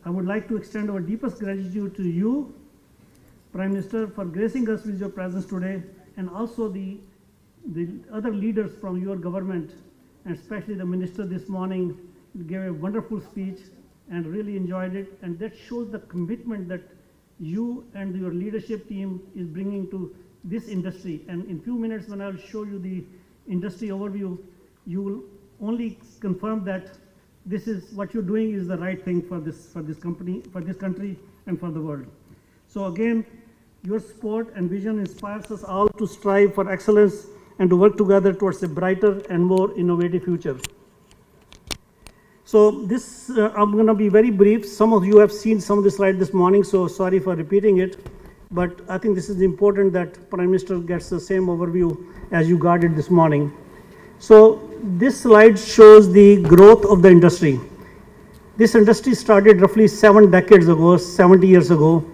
I would like to extend our deepest gratitude to you, Prime Minister, for gracing us with your presence today, and also the other leaders from your government, and especially the minister this morning gave a wonderful speech and really enjoyed it. And that shows the commitment that you and your leadership team is bringing to this industry. And in few minutes, when I'll show you the industry overview, you will only confirm that this is what you're doing is the right thing for this company, for this country, and for the world. So again, your support and vision inspires us all to strive for excellence and to work together towards a brighter and more innovative future. So this, I'm going to be very brief. Some of you have seen some of this slide this morning, so sorry for repeating it. But I think this is important that Prime Minister gets the same overview as you got it this morning. So this slide shows the growth of the industry. This industry started roughly 7 decades ago, 70 years ago.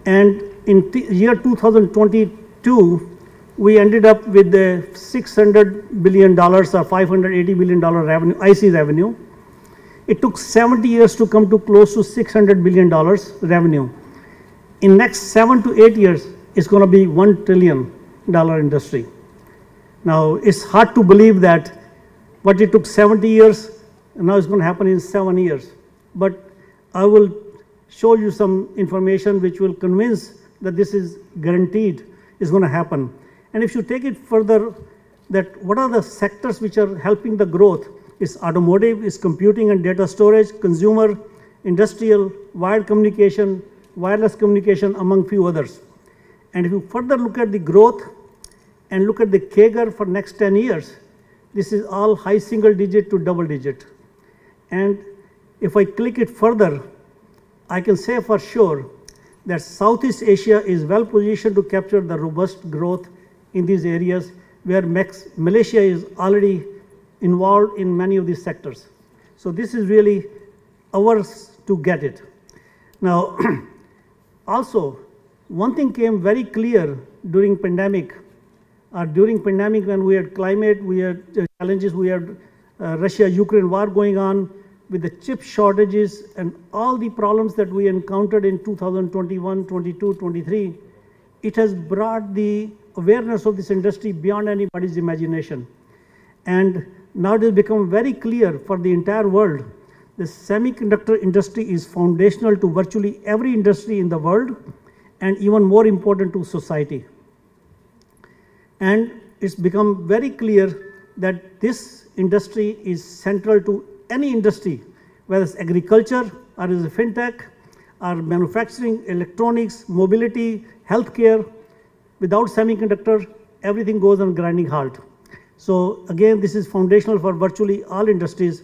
And in year 2022, we ended up with the $600 billion or $580 billion revenue, IC revenue. It took 70 years to come to close to $600 billion revenue. In next 7 to 8 years, it's going to be $1 trillion industry. Now, it's hard to believe that what it took 70 years, now it's going to happen in 7 years. But I will show you some information which will convince that this is guaranteed is going to happen. And if you take it further, that what are the sectors which are helping the growth? Is automotive, is computing and data storage, consumer, industrial, wired communication, wireless communication, among few others. And if you further look at the growth and look at the CAGR for next 10 years, this is all high single digit to double digit. And if I click it further, I can say for sure that Southeast Asia is well positioned to capture the robust growth in these areas where Malaysia is already involved in many of these sectors. So this is really ours to get it. Now, also, one thing came very clear during pandemic when we had climate, we had challenges, we had Russia-Ukraine war going on, with the chip shortages and all the problems that we encountered in 2021, 22, 23, it has brought the awareness of this industry beyond anybody's imagination. And now it has become very clear for the entire world, the semiconductor industry is foundational to virtually every industry in the world, and even more important to society. And it's become very clear that this industry is central to any industry, whether it's agriculture, or is fintech, or manufacturing, electronics, mobility, healthcare. Without semiconductor, everything goes on grinding halt. So again, this is foundational for virtually all industries.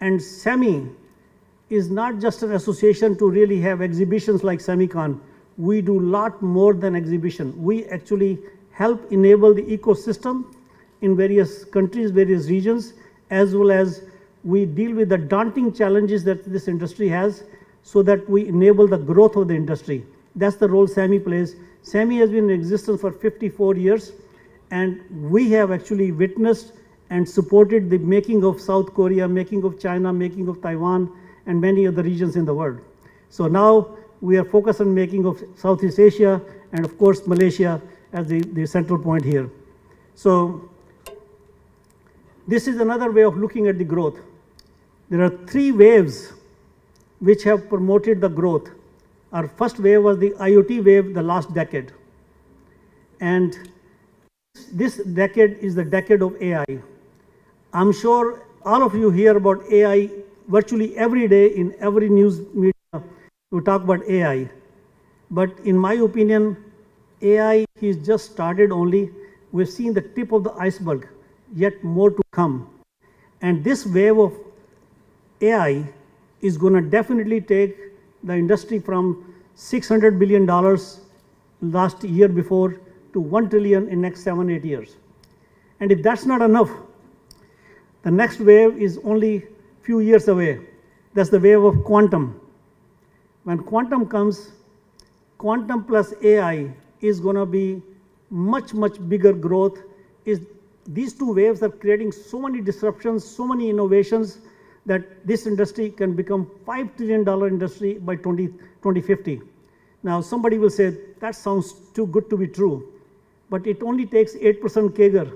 And SEMI is not just an association to really have exhibitions like SEMICON. We do a lot more than exhibition. We actually help enable the ecosystem in various countries, various regions, as well as we deal with the daunting challenges that this industry has so that we enable the growth of the industry. That's the role SEMI plays. SEMI has been in existence for 54 years, and we have actually witnessed and supported the making of South Korea, making of China, making of Taiwan, and many other regions in the world. So now we are focused on making of Southeast Asia and of course Malaysia as the central point here. So this is another way of looking at the growth. There are 3 waves which have promoted the growth. Our first wave was the IoT wave, the last decade. And this decade is the decade of AI. I'm sure all of you hear about AI virtually every day in every news media. We talk about AI. But in my opinion, AI is just started only. We've seen the tip of the iceberg, yet more to come. And this wave of AI is going to definitely take the industry from $600 billion last year before to $1 trillion in next 7-8 years. And if that's not enough, the next wave is only few years away. That's the wave of quantum. When quantum comes, quantum plus AI is going to be much, much bigger growth. These 2 waves are creating so many disruptions, so many innovations that this industry can become $5 trillion industry by 2050. Now, somebody will say, that sounds too good to be true, but it only takes 8% CAGR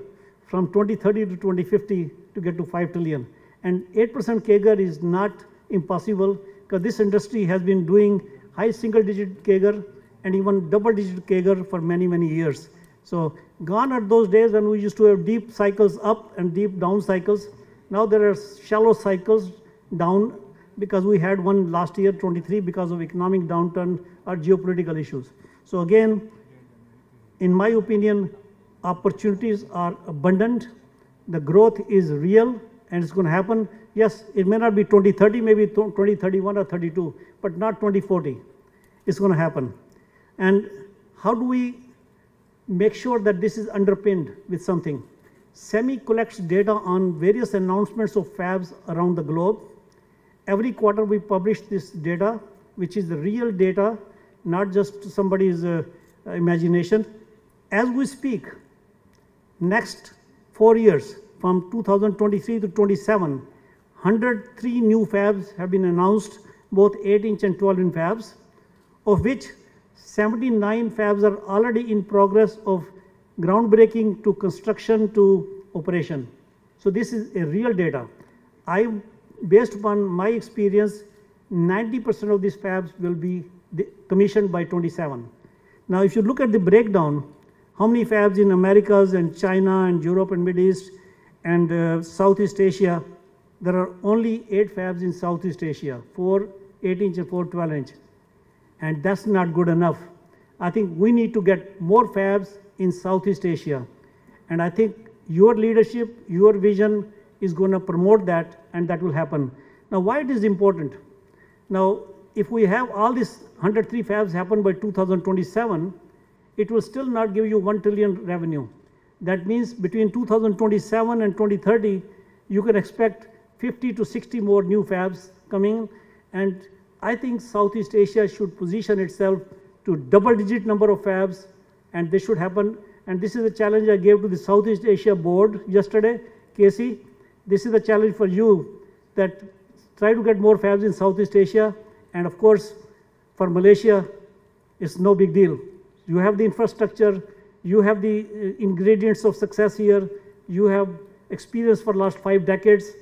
from 2030 to 2050 to get to 5 trillion. And 8% CAGR is not impossible, because this industry has been doing high single-digit CAGR and even double-digit CAGR for many, many years. So gone are those days when we used to have deep cycles up and deep down cycles. Now there are shallow cycles down, because we had one last year, 23, because of economic downturn or geopolitical issues. So again, in my opinion, opportunities are abundant. The growth is real and it's going to happen. Yes, it may not be 2030, maybe 2031 or 32, but not 2040. It's going to happen. And how do we make sure that this is underpinned with something? SEMI collects data on various announcements of fabs around the globe. Every quarter we publish this data, which is the real data, not just somebody's imagination. As we speak, next 4 years, from 2023 to 27, 103 new fabs have been announced, both 8-inch and 12-inch fabs, of which 79 fabs are already in progress of groundbreaking to construction to operation. So this is a real data. Based upon my experience, 90% of these fabs will be commissioned by 27. Now, if you look at the breakdown, how many fabs in Americas and China and Europe and Middle East and Southeast Asia, there are only 8 fabs in Southeast Asia, 4 8-inch and 4 12-inch. And that's not good enough. I think we need to get more fabs in Southeast Asia. And I think your leadership, your vision is going to promote that, and that will happen. Now, why it is important? Now, if we have all these 103 fabs happen by 2027, it will still not give you 1 trillion revenue. That means between 2027 and 2030, you can expect 50 to 60 more new fabs coming. And I think Southeast Asia should position itself to double-digit number of fabs, and this should happen. And this is a challenge I gave to the Southeast Asia board yesterday. Casey, this is a challenge for you, that try to get more fabs in Southeast Asia. And of course, for Malaysia, it's no big deal. You have the infrastructure, you have the ingredients of success here, you have experience for the last 5 decades.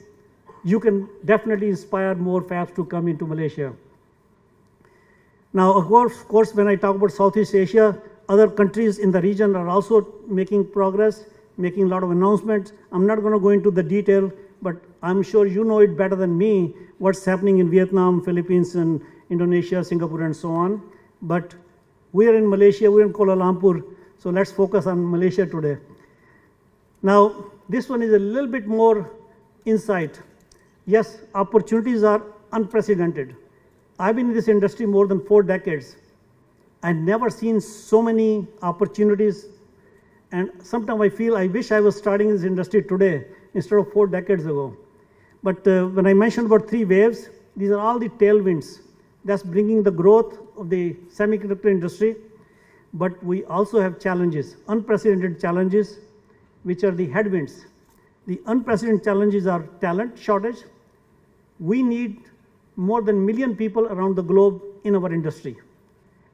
You can definitely inspire more fabs to come into Malaysia. Now, of course, when I talk about Southeast Asia, other countries in the region are also making progress, making a lot of announcements. I'm not going to go into the detail, but I'm sure you know it better than me, what's happening in Vietnam, Philippines, and Indonesia, Singapore, and so on. But we are in Malaysia, we're in Kuala Lumpur, so let's focus on Malaysia today. Now, this one is a little bit more insight. Yes, opportunities are unprecedented. I've been in this industry more than 4 decades. I've never seen so many opportunities, and sometimes I feel I wish I was starting this industry today instead of 4 decades ago. But when I mentioned about 3 waves, these are all the tailwinds that's bringing the growth of the semiconductor industry. But we also have challenges, unprecedented challenges, which are the headwinds. The unprecedented challenges are talent shortage. We need more than 1 million people around the globe in our industry.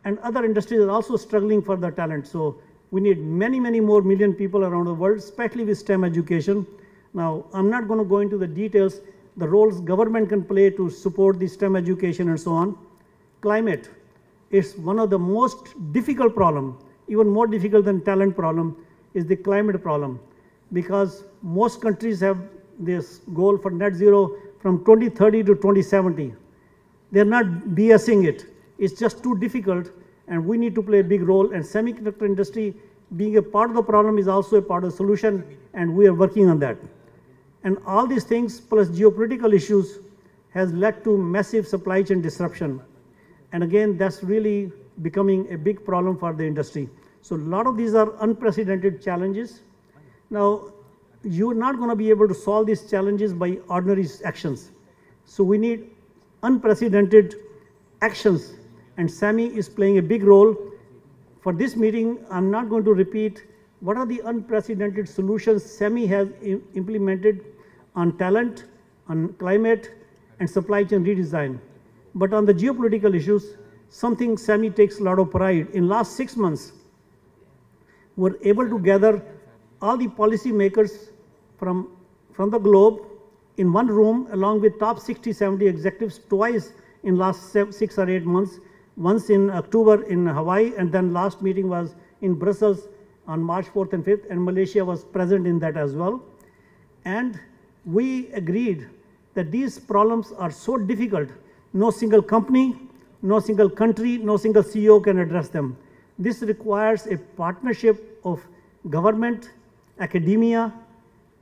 And other industries are also struggling for the talent. So we need many, many more million people around the world, especially with STEM education. Now, I'm not going to go into the details, the roles government can play to support the STEM education and so on. Climate is one of the most difficult problems, even more difficult than talent problem, is the climate problem. Because most countries have this goal for net zero from 2030 to 2070. They're not BSing it. It's just too difficult, and we need to play a big role. And semiconductor industry, being a part of the problem, is also a part of the solution, and we are working on that. And all these things, plus geopolitical issues, has led to massive supply chain disruption. And again, that's really becoming a big problem for the industry. So a lot of these are unprecedented challenges. Now, you're not going to be able to solve these challenges by ordinary actions. So we need unprecedented actions, and SEMI is playing a big role. For this meeting, I'm not going to repeat what are the unprecedented solutions SEMI has implemented on talent, on climate and supply chain redesign. But on the geopolitical issues, something SAMI takes a lot of pride. In last 6 months, we're able to gather all the policy makers from the globe in one room, along with top 60, 70 executives twice in last 6 or 8 months. Once in October in Hawaii, and then last meeting was in Brussels on March 4th and 5th, and Malaysia was present in that as well. And we agreed that these problems are so difficult, no single company, no single country, no single CEO can address them. This requires a partnership of government, academia,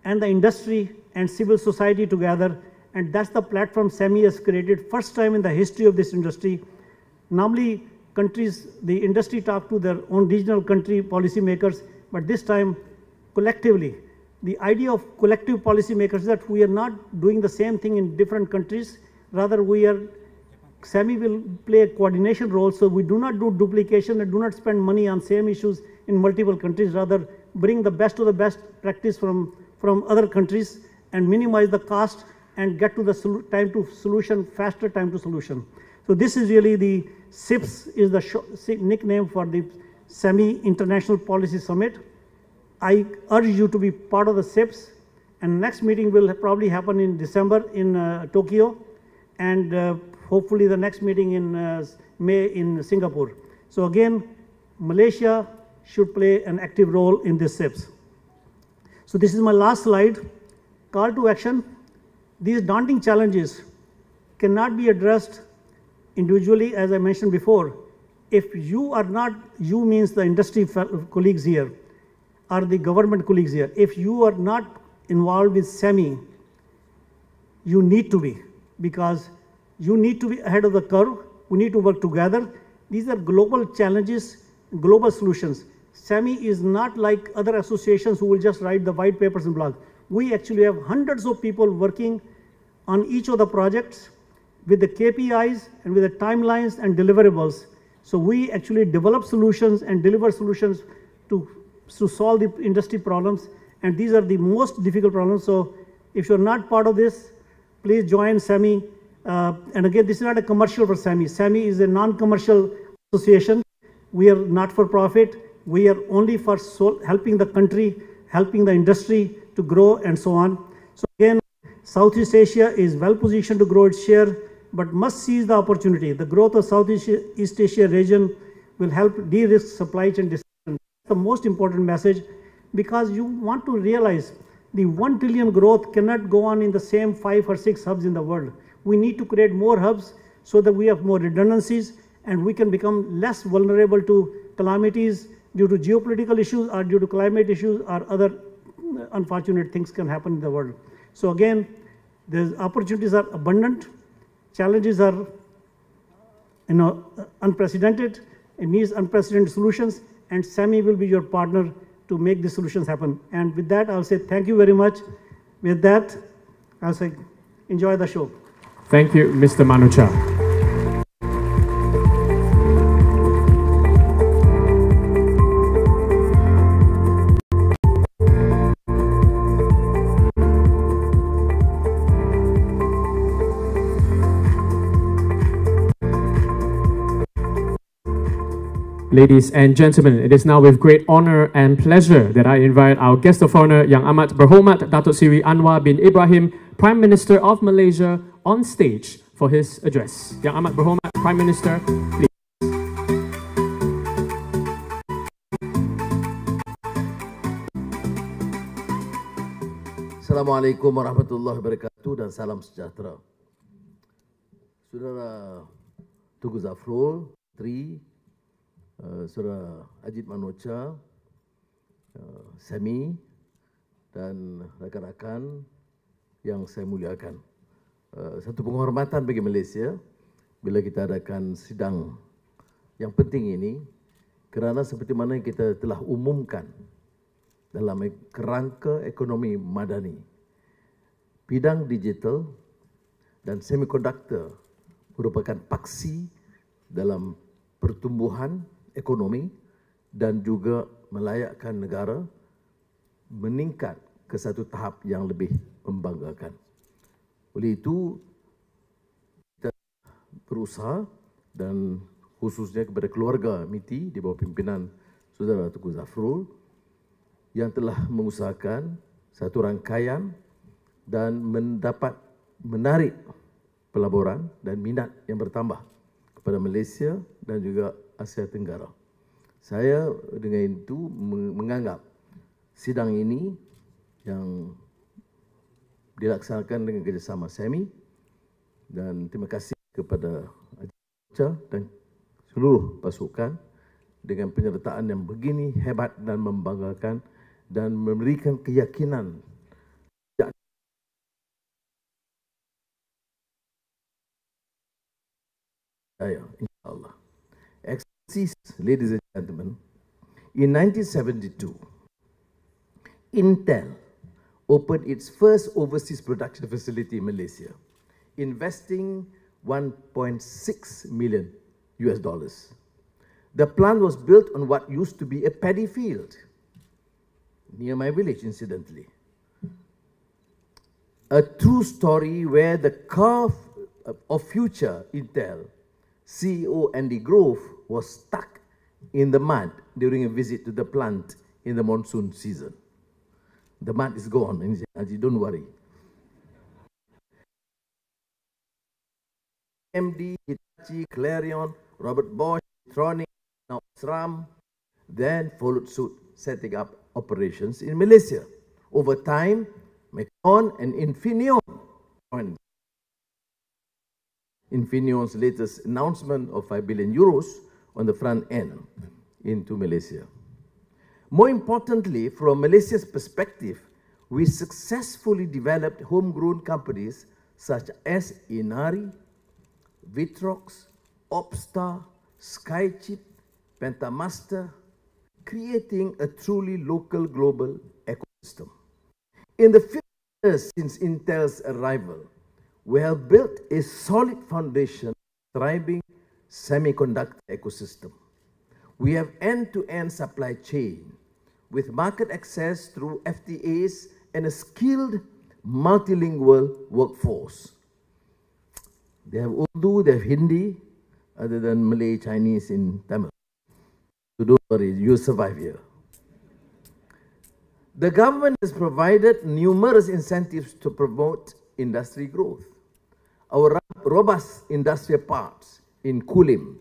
and the industry and civil society together, and that's the platform SAMI has created, first time in the history of this industry. Normally, countries, the industry talk to their own regional country policymakers, but this time, collectively. The idea of collective policymakers is that we are not doing the same thing in different countries, rather SAMI will play a coordination role, so we do not do duplication and do not spend money on same issues in multiple countries, rather bring the best of the best practice from other countries and minimize the cost and get to the time to solution, faster time to solution. So this is really the SIPS is the nickname for the SAMI International Policy Summit. I urge you to be part of the SIPS, and next meeting will probably happen in December in Tokyo, and hopefully the next meeting in May in Singapore. So again, Malaysia should play an active role in this SIPS. So this is my last slide. Call to action. These daunting challenges cannot be addressed individually, as I mentioned before. If you are not, you means the industry colleagues here, or the government colleagues here, if you are not involved with SAMI, you need to be, because you need to be ahead of the curve. We need to work together. These are global challenges, global solutions. SAMI is not like other associations who will just write the white papers and blogs. We actually have hundreds of people working on each of the projects with the KPIs and with the timelines and deliverables. So we actually develop solutions and deliver solutions to solve the industry problems. And these are the most difficult problems. So if you're not part of this, please join SAMI. And again, this is not a commercial for SAMI. SAMI is a non-commercial association. We are not for profit. We are only for helping the country, helping the industry to grow and so on. So again, Southeast Asia is well positioned to grow its share, but must seize the opportunity. The growth of Southeast Asia region will help de-risk supply chain decisions. That's the most important message, because you want to realize the 1 trillion growth cannot go on in the same 5 or 6 hubs in the world. We need to create more hubs so that we have more redundancies and we can become less vulnerable to calamities due to geopolitical issues or due to climate issues or other unfortunate things can happen in the world. So again, the opportunities are abundant, challenges are unprecedented, it needs unprecedented solutions, and SAMI will be your partner to make these solutions happen. And with that, I'll say thank you very much. With that, I'll say enjoy the show. Thank you, Mr. Manucha. Ladies and gentlemen, it is now with great honor and pleasure that I invite our guest of honor, Yang Amat Berhormat Datuk Seri Anwar bin Ibrahim, Prime Minister of Malaysia, on stage for his address. Yang Amat Berhormat, Prime Minister, please. Assalamualaikum warahmatullahi wabarakatuh dan salam sejahtera. Saudara Tunku Zafrul, Tri, Saudara Ajit Manocha, SAMI dan rakan-rakan yang saya muliakan. Satu penghormatan bagi Malaysia bila kita adakan sidang yang penting ini, kerana seperti mana kita telah umumkan dalam kerangka ekonomi madani, bidang digital dan semiconductor merupakan paksi dalam pertumbuhan ekonomi dan juga melayakkan negara meningkat ke satu tahap yang lebih membanggakan. Oleh itu, kita berusaha dan khususnya kepada keluarga MITI di bawah pimpinan Saudara Tengku Zafrul yang telah mengusahakan satu rangkaian dan mendapat menarik pelaburan dan minat yang bertambah kepada Malaysia dan juga Asia Tenggara. Saya dengan itu menganggap sidang ini yang dilaksanakan dengan kerjasama SEMI, dan terima kasih kepada Aja dan seluruh pasukan dengan penyertaan yang begini hebat dan membanggakan dan memberikan keyakinan saya, insyaAllah. Excellencies, ladies and gentlemen, in 1972, Intel opened its first overseas production facility in Malaysia, investing $1.6 million. The plant was built on what used to be a paddy field near my village, incidentally. A true story where the curve of future Intel CEO Andy Grove was stuck in the mud during a visit to the plant in the monsoon season. The mud is gone, Haji, don't worry. MD, Hitachi, Clarion, Robert Bosch, Tronic, now SRAM, then followed suit, setting up operations in Malaysia. Over time, Macron and Infineon joined. Infineon's latest announcement of 5 billion euros on the front end into Malaysia. More importantly, from Malaysia's perspective, we successfully developed homegrown companies such as Inari, Vitrox, Opstar, Skychip, Pentamaster, creating a truly local global ecosystem. In the 50 years since Intel's arrival, we have built a solid foundation for a thriving semiconductor ecosystem. We have end-to-end supply chain with market access through FTAs and a skilled multilingual workforce. They have Urdu, they have Hindi, other than Malay, Chinese in Tamil. So don't worry, you'll survive here. The government has provided numerous incentives to promote industry growth. Our robust industrial parks in Kulim,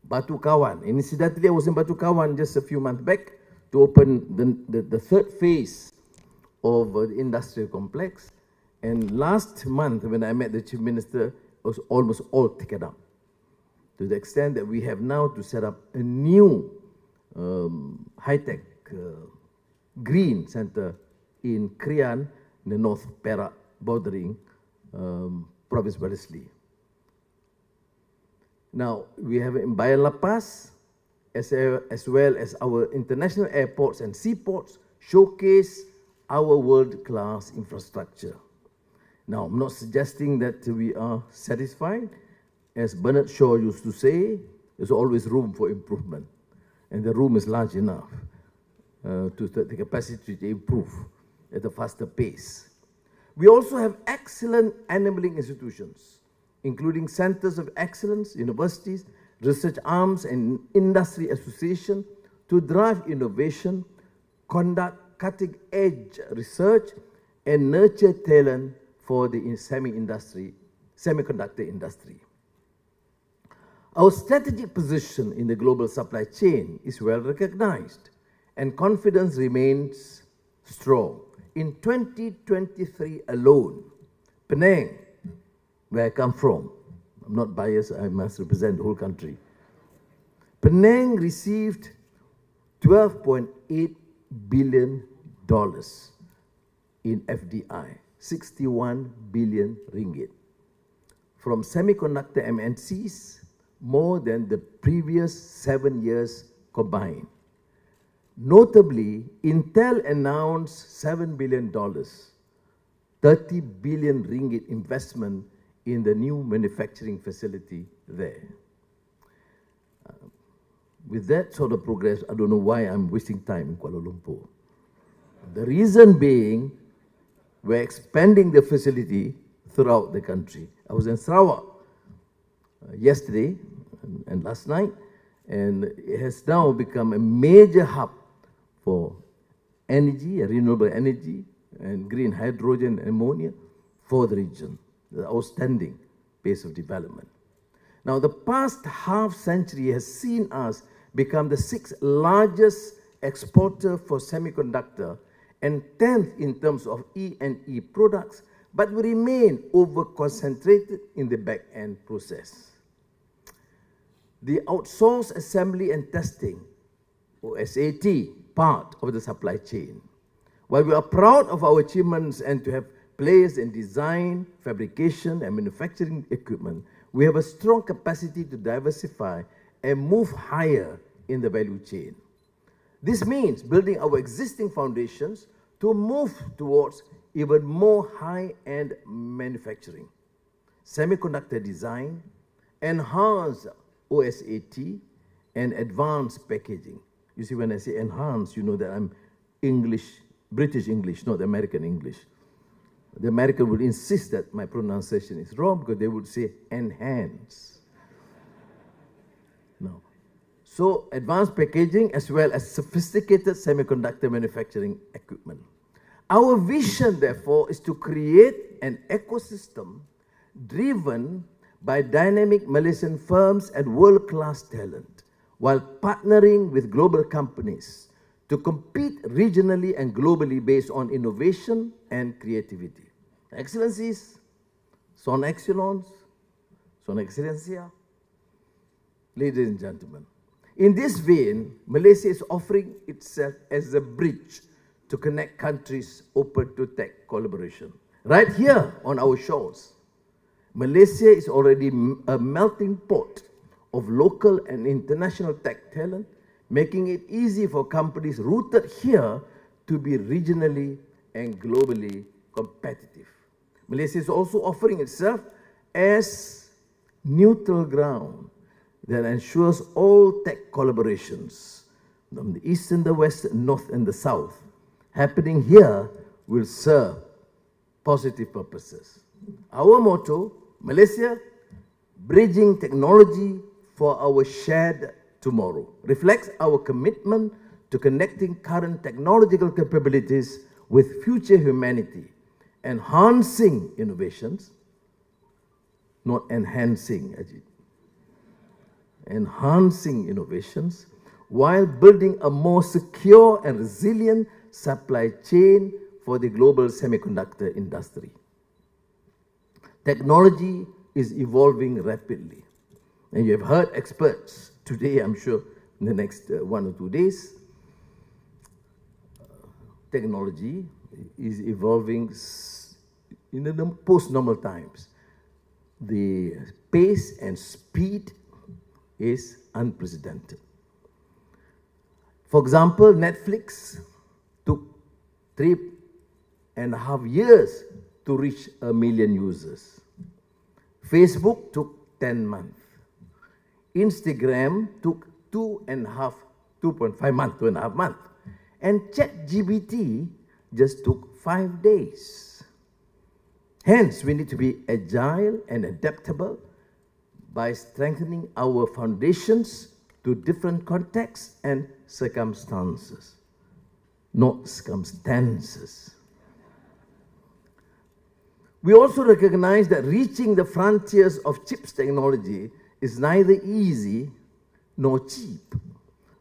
Batu Kawan. Incidentally, I was in Batu Kawan just a few months back to open the third phase of the industrial complex. And last month, when I met the Chief Minister, it was almost all taken up, to the extent that we have now to set up a new high-tech green center in Krian, in the North Perak, bordering Province Wellesley. Now, we have in Bayan Lapas, as well as our international airports and seaports, showcase our world-class infrastructure. Now, I'm not suggesting that we are satisfied. As Bernard Shaw used to say, there's always room for improvement. And the room is large enough to the capacity to improve at a faster pace. We also have excellent enabling institutions, including centers of excellence, universities, research arms, and industry associations to drive innovation, conduct cutting-edge research, and nurture talent for the semiconductor industry. Our strategic position in the global supply chain is well recognized, and confidence remains strong. In 2023 alone, Penang, where I come from, I'm not biased, I must represent the whole country. Penang received $12.8 billion in FDI, 61 billion ringgit, from semiconductor MNCs, more than the previous 7 years combined. Notably, Intel announced $7 billion, 30 billion ringgit investment in the new manufacturing facility there. With that sort of progress, I don't know why I'm wasting time in Kuala Lumpur. The reason being, we're expanding the facility throughout the country. I was in Sarawak yesterday and last night, and it has now become a major hub for energy, renewable energy, and green hydrogen and ammonia for the region. The outstanding pace of development. Now, the past half century has seen us become the 6th largest exporter for semiconductor and 10th in terms of E&E products, but we remain over-concentrated in the back-end process. The outsourced assembly and testing, or SAT, part of the supply chain. While we are proud of our achievements and to have players in design, fabrication, and manufacturing equipment, we have a strong capacity to diversify and move higher in the value chain. This means building our existing foundations to move towards even more high-end manufacturing, semiconductor design, enhanced OSAT, and advanced packaging. You see, when I say enhanced, you know that I'm British English, not American English. The American would insist that my pronunciation is wrong because they would say enhance. No. So, advanced packaging as well as sophisticated semiconductor manufacturing equipment. Our vision, therefore, is to create an ecosystem driven by dynamic Malaysian firms and world-class talent, while partnering with global companies to compete regionally and globally based on innovation and creativity. Excellencies, Son Excellence, Son Excellencia, ladies and gentlemen, in this vein, Malaysia is offering itself as a bridge to connect countries open to tech collaboration. Right here on our shores, Malaysia is already a melting pot of local and international tech talent, making it easy for companies rooted here to be regionally and globally competitive. Malaysia is also offering itself as neutral ground that ensures all tech collaborations from the east and the west, north and the south happening here will serve positive purposes. Our motto, Malaysia, bridging technology for our shared tomorrow, reflects our commitment to connecting current technological capabilities with future humanity, enhancing innovations, not enhancing, Ajit, enhancing innovations, while building a more secure and resilient supply chain for the global semiconductor industry. Technology is evolving rapidly, and you have heard experts today, I'm sure, in the next 1 or 2 days. Technology is evolving in the post-normal times. The pace and speed is unprecedented. For example, Netflix took 3.5 years to reach 1 million users. Facebook took 10 months. Instagram took 2.5 months. And ChatGPT just took 5 days. Hence, we need to be agile and adaptable by strengthening our foundations to different contexts and circumstances, not circumstances. We also recognize that reaching the frontiers of chips technology is neither easy nor cheap.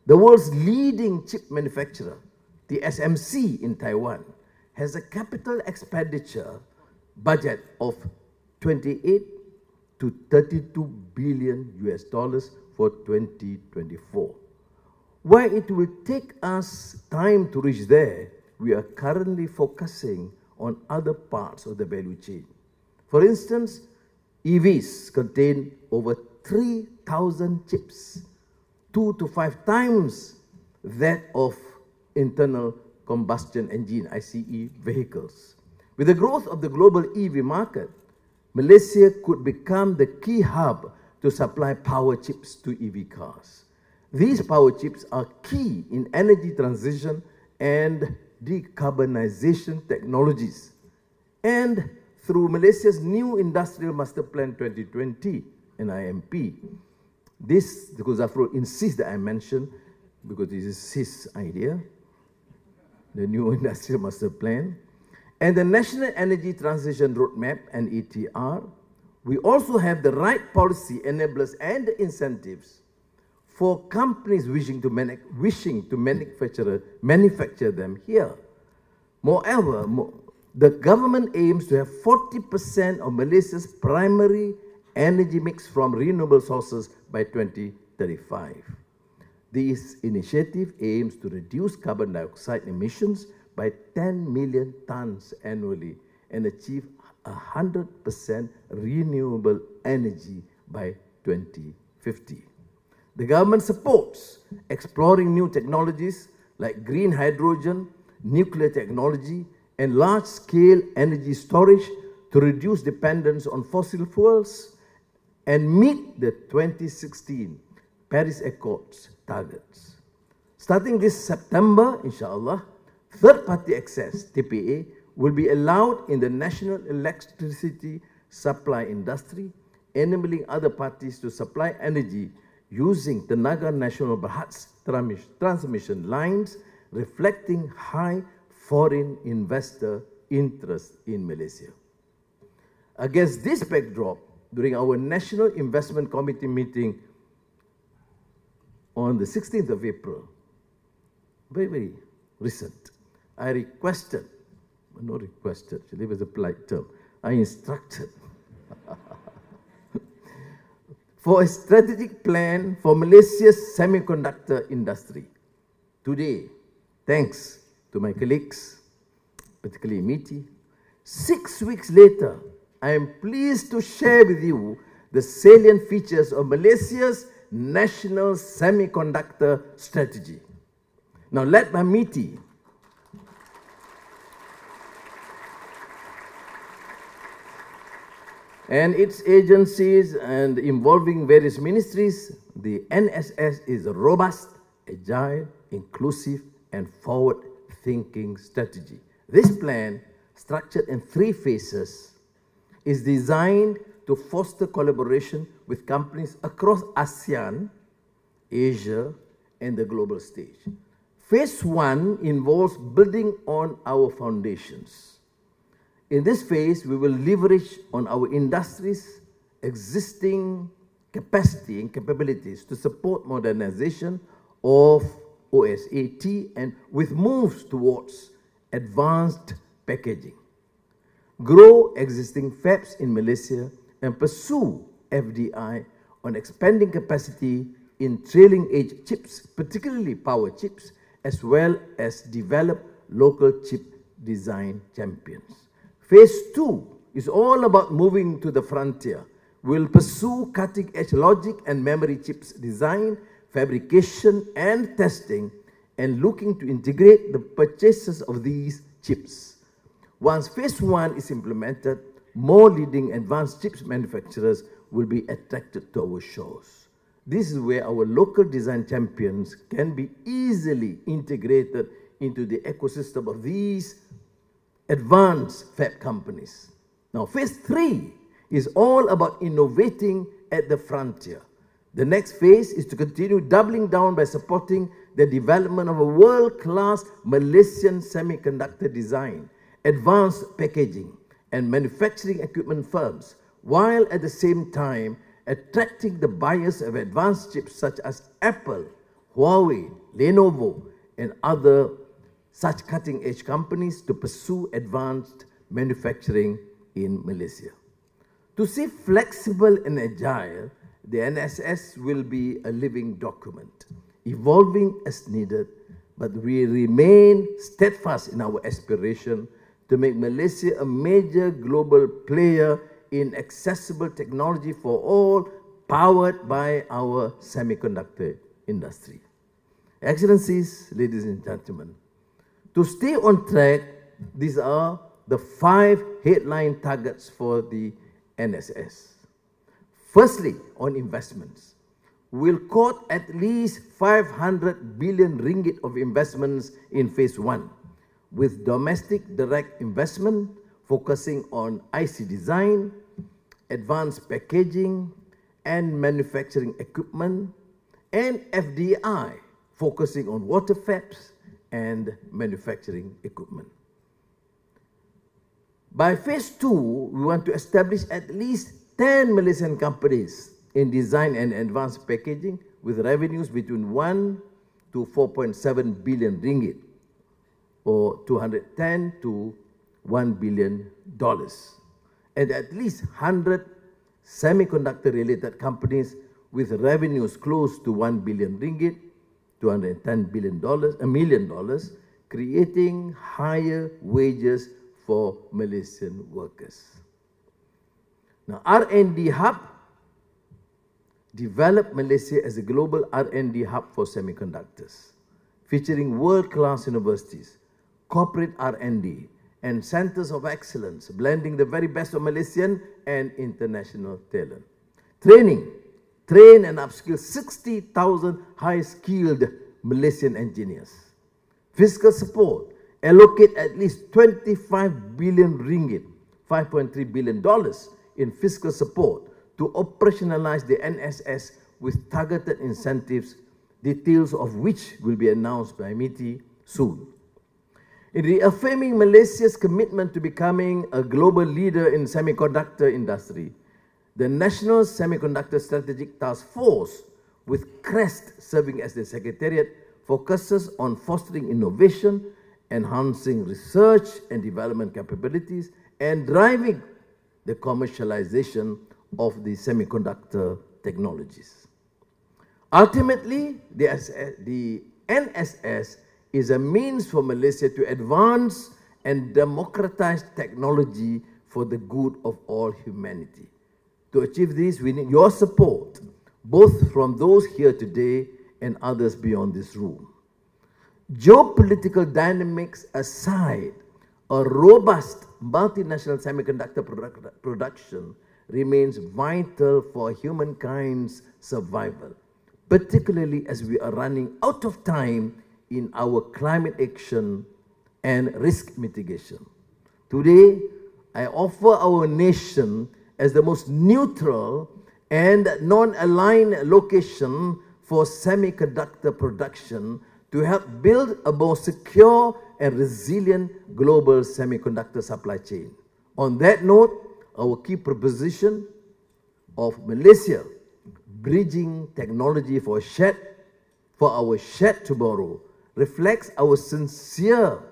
The world's leading chip manufacturer, the SMC in Taiwan, has a capital expenditure budget of 28 to 32 billion US dollars for 2024. While it will take us time to reach there, we are currently focusing on other parts of the value chain. For instance, EVs contain over 3,000 chips, 2 to 5 times that of internal combustion engine, ICE, vehicles. With the growth of the global EV market, Malaysia could become the key hub to supply power chips to EV cars. These power chips are key in energy transition and decarbonization technologies, and through Malaysia's new Industrial Master Plan 2020 and IMP. This, because Zafrul insists that I mention, because this is his idea, the new Industrial Master Plan, and the National Energy Transition Roadmap and ETR, we also have the right policy enablers and incentives for companies wishing to manufacture them here. Moreover, the government aims to have 40% of Malaysia's primary energy mix from renewable sources by 2035. This initiative aims to reduce carbon dioxide emissions by 10 million tons annually and achieve 100% renewable energy by 2050. The government supports exploring new technologies like green hydrogen, nuclear technology, and large-scale energy storage to reduce dependence on fossil fuels and meet the 2016 Paris Accords targets. Starting this September, inshallah, third-party access, TPA, will be allowed in the national electricity supply industry, enabling other parties to supply energy using the Tenaga Nasional Berhad's transmission lines, reflecting high foreign investor interest in Malaysia. Against this backdrop, during our National Investment Committee meeting on the 16th of April, very recent, I requested, not requested, actually it was a polite term, I instructed for a strategic plan for Malaysia's semiconductor industry. Today, thanks to my colleagues, particularly MITI, 6 weeks later, I am pleased to share with you the salient features of Malaysia's national semiconductor strategy. Now, led by MITI, and its agencies and involving various ministries, the NSS is a robust, agile, inclusive, and forward-thinking strategy. This plan, structured in 3 phases, is designed to foster collaboration with companies across ASEAN, Asia, and the global stage. Phase 1 involves building on our foundations. In this phase, we will leverage on our industry's existing capacity and capabilities to support modernization of OSAT and with moves towards advanced packaging. Grow existing fabs in Malaysia and pursue FDI on expanding capacity in trailing edge chips, particularly power chips, as well as develop local chip design champions. Phase 2 is all about moving to the frontier. We'll pursue cutting-edge logic and memory chips design, fabrication, and testing, and looking to integrate the purchases of these chips. Once Phase 1 is implemented, more leading advanced chips manufacturers will be attracted to our shores. This is where our local design champions can be easily integrated into the ecosystem of these advanced fab companies. Now, Phase 3 is all about innovating at the frontier. The next phase is to continue doubling down by supporting the development of a world-class Malaysian semiconductor design, advanced packaging, and manufacturing equipment firms, while at the same time attracting the buyers of advanced chips such as Apple, Huawei, Lenovo, and other such cutting-edge companies to pursue advanced manufacturing in Malaysia. To stay flexible and agile, the NSS will be a living document, evolving as needed, but we remain steadfast in our aspiration to make Malaysia a major global player in accessible technology for all, powered by our semiconductor industry. Excellencies, ladies and gentlemen, to stay on track, these are the 5 headline targets for the NSS. Firstly, on investments, we'll court at least 500 billion ringgit of investments in Phase 1, with domestic direct investment, focusing on IC design, advanced packaging, and manufacturing equipment, and FDI, focusing on water fabs and manufacturing equipment. By phase 2, we want to establish at least 10 Malaysian companies in design and advanced packaging with revenues between 1 to 4.7 billion ringgit, or 210 to $1 billion, and at least 100 semiconductor-related companies with revenues close to 1 billion ringgit, $210 million, creating higher wages for Malaysian workers. Now, R&D Hub, develop Malaysia as a global R&D hub for semiconductors, featuring world-class universities, corporate R&D, and centers of excellence, blending the very best of Malaysian and international talent. Training, train and upskill 60,000 high-skilled Malaysian engineers. Fiscal support, allocate at least 25 billion ringgit, $5.3 billion in fiscal support to operationalize the NSS with targeted incentives, details of which will be announced by MITI soon. In reaffirming Malaysia's commitment to becoming a global leader in semiconductor industry, the National Semiconductor Strategic Task Force, with CREST serving as the secretariat, focuses on fostering innovation, enhancing research and development capabilities, and driving the commercialization of the semiconductor technologies. Ultimately, the NSS is a means for Malaysia to advance and democratize technology for the good of all humanity. To achieve this, we need your support, both from those here today and others beyond this room. Geopolitical dynamics aside, a robust multinational semiconductor production remains vital for humankind's survival, particularly as we are running out of time in our climate action and risk mitigation. Today, I offer our nation as the most neutral and non-aligned location for semiconductor production to help build a more secure and resilient global semiconductor supply chain. On that note, our key proposition of Malaysia bridging technology for our shared tomorrow reflects our sincere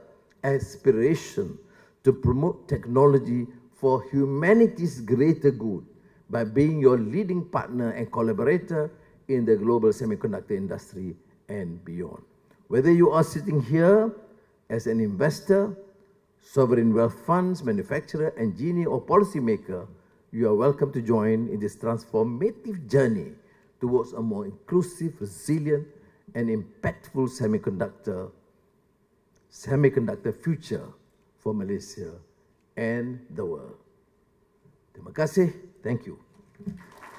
aspiration to promote technology for humanity's greater good by being your leading partner and collaborator in the global semiconductor industry and beyond. Whether you are sitting here as an investor, sovereign wealth funds, manufacturer, engineer, or policymaker, you are welcome to join in this transformative journey towards a more inclusive, resilient, and impactful semiconductor future for Malaysia and the world. Terima kasih. Thank you.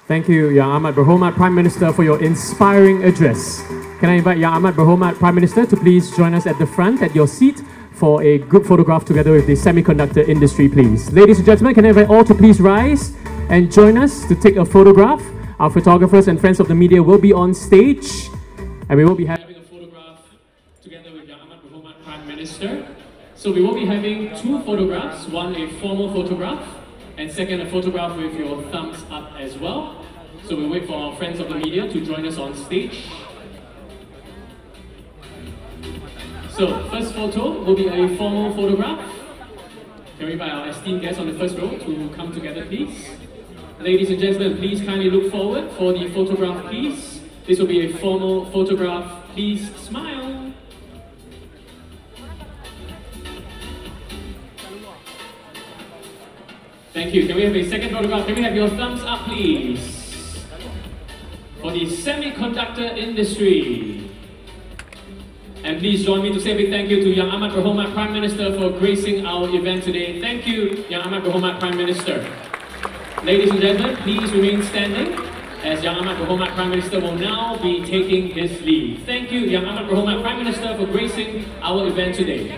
Thank you, Yang Amat Berhormat Prime Minister, for your inspiring address. Can I invite Yang Amat Berhormat Prime Minister to please join us at the front at your seat for a group photograph together with the semiconductor industry, please. Ladies and gentlemen, can I invite all to please rise and join us to take a photograph? Our photographers and friends of the media will be on stage, and we will be having a photograph together with Yang Amat Berhormat Prime Minister. So we will be having two photographs, one a formal photograph, and second a photograph with your thumbs up as well. So we'll wait for our friends of the media to join us on stage. So first photo will be a formal photograph. Can we invite our esteemed guests on the first row to come together, please? Ladies and gentlemen, please kindly look forward for the photograph, please. This will be a formal photograph. Please smile. Thank you. Can we have a second photograph? Can we have your thumbs up, please? For the semiconductor industry. And please join me to say a big thank you to Yang Amat Berhormat Prime Minister for gracing our event today. Thank you, Yang Amat Berhormat Prime Minister. Ladies and gentlemen, please remain standing as Yang Amat Berhormat Prime Minister will now be taking his leave. Thank you, Yang Amat Berhormat Prime Minister, for gracing our event today.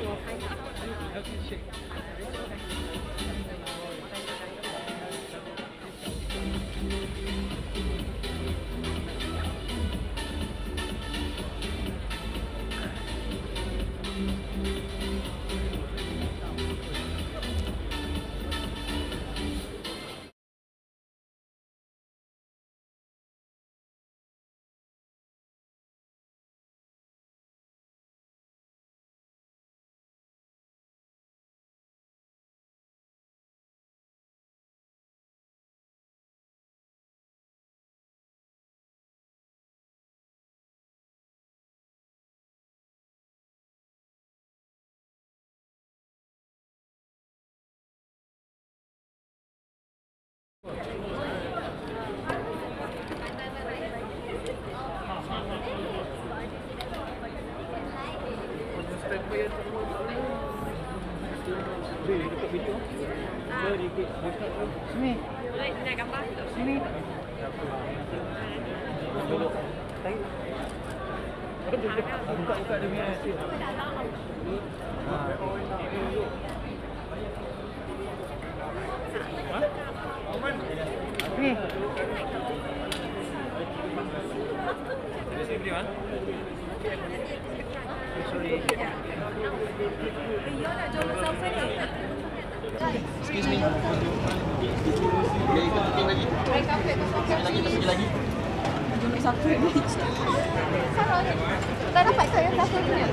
Tak dapat saya dah sini.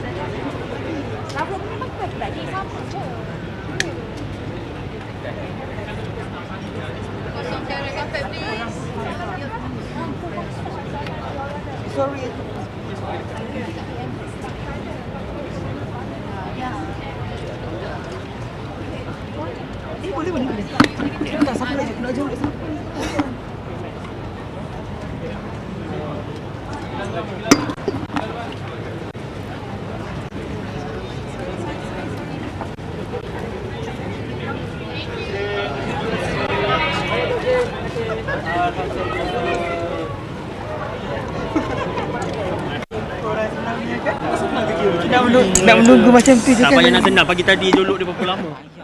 Rambut ni memang tak di sama je. Kosongkan kafe please. Sorry. Boleh. Kita tak sampai lagi. Nak jauh. Nak menunggu macam tu je Tak kan. payah nak senang pagi tadi dulu dia berapa lama.